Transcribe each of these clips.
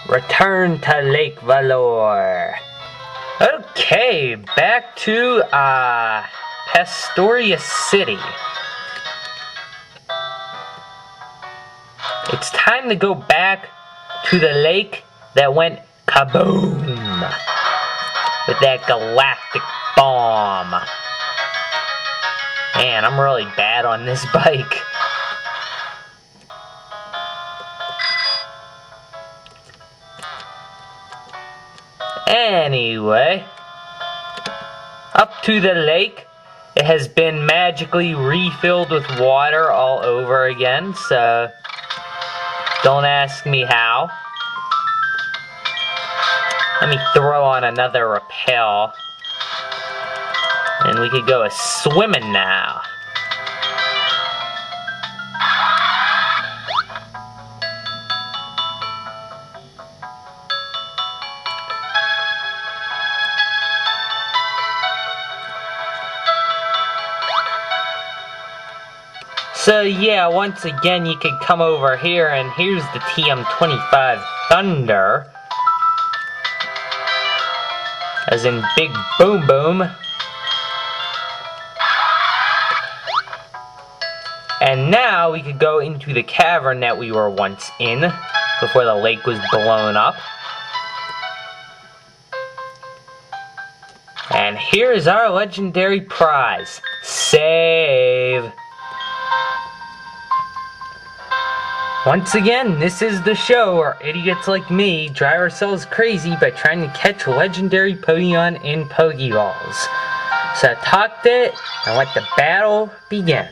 Return to Lake Valor. Okay, back to Pastoria City. It's time to go back to the lake that went kaboom with that galactic bomb. Man, I'm really bad on this bike. Anyway, up to the lake. It has been magically refilled with water all over again, so don't ask me how. Let me throw on another rappel, and we could go swimming now. So yeah, once again you can come over here, and here's the TM25 Thunder. As in Big Boom Boom. And now we could go into the cavern that we were once in, before the lake was blown up. And here's our legendary prize. Save! Once again, this is the show where idiots like me drive ourselves crazy by trying to catch legendary Pokemon in Pokeballs. So talk it and let the battle begin.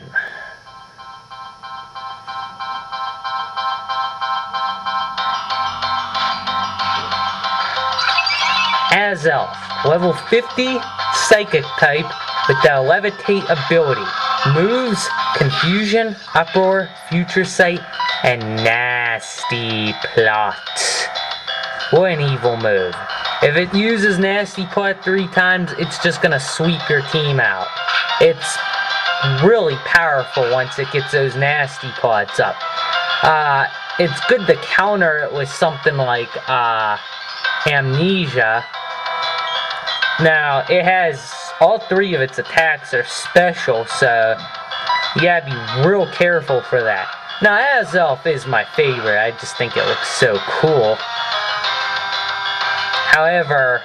Azelf, level 50, Psychic type with the Levitate ability. Moves, Confusion, Uproar, Future Sight, and Nasty Plot. What an evil move. If it uses Nasty Plot 3 times, it's just gonna sweep your team out. It's really powerful once it gets those Nasty Plots up. It's good to counter it with something like Amnesia. Now, it has all 3 of its attacks are special, so you gotta be real careful for that. Now, Azelf is my favorite. I just think it looks so cool. However,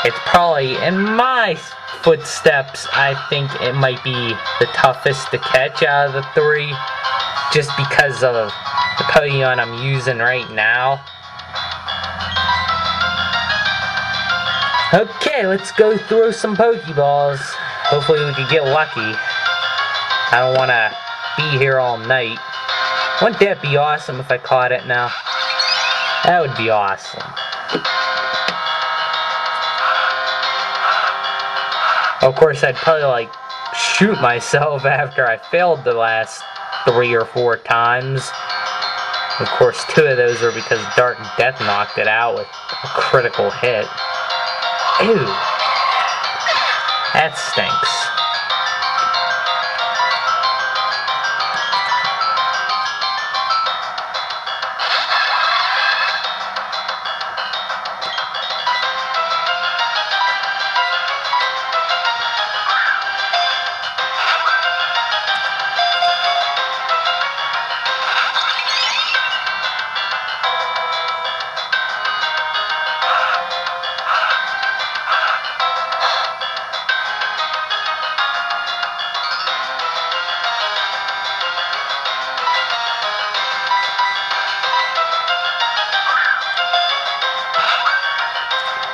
it's probably, in my footsteps, I think it might be the toughest to catch out of the 3, just because of the Pokemon I'm using right now. Okay, let's go throw some Pokeballs. Hopefully we can get lucky. I don't want to be here all night. Wouldn't that be awesome if I caught it now? That would be awesome. Of course, I'd probably like shoot myself after I failed the last 3 or 4 times. Of course, 2 of those are because Dark Death knocked it out with a critical hit. Ew. That stinks.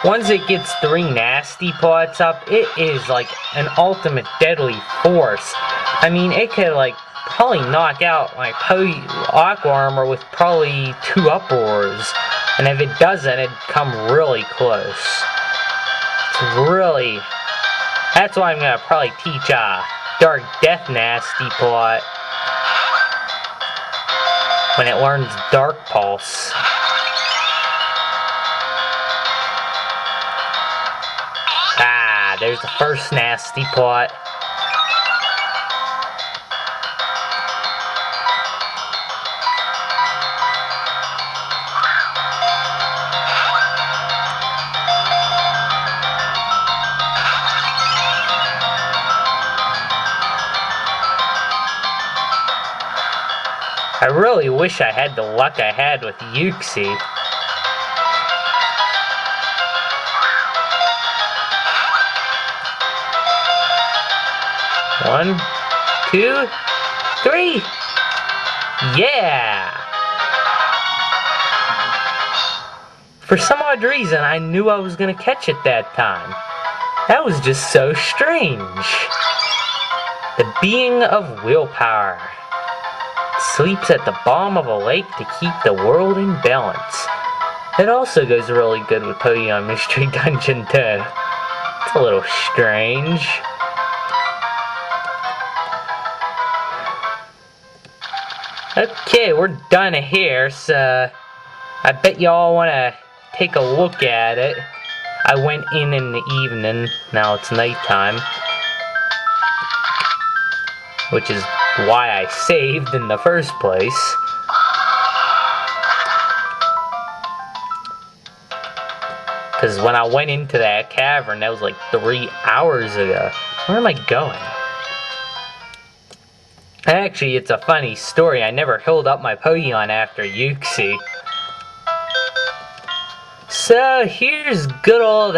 Once it gets 3 Nasty Plots up, it is like an ultimate deadly force. I mean, it could like probably knock out my Aqua Armor with probably 2 Uproars. And if it doesn't, it'd come really close. It's really... That's why I'm gonna probably teach Dark Death Nasty Plot when it learns Dark Pulse. There's the first Nasty Plot. I really wish I had the luck I had with Uxie. One, two, three! Yeah! For some odd reason, I knew I was gonna catch it that time. That was just so strange. The being of willpower sleeps at the bottom of a lake to keep the world in balance. It also goes really good with Pokemon Mystery Dungeon too. It's a little strange. Okay, we're done here, so I bet y'all want to take a look at it. I went in the evening, now it's nighttime, which is why I saved in the first place. Because when I went into that cavern, that was like 3 hours ago. Where am I going? Actually, it's a funny story. I never healed up my Pokemon after Uxie. So, here's good old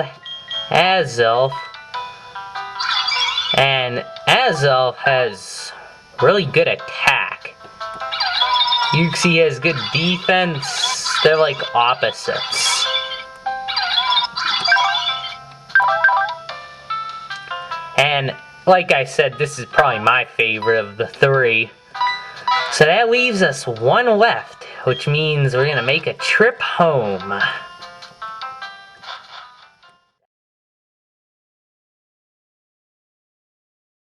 Azelf. And Azelf has really good attack. Uxie has good defense. They're like opposites. And like I said, this is probably my favorite of the three. So that leaves us one left, which means we're gonna make a trip home.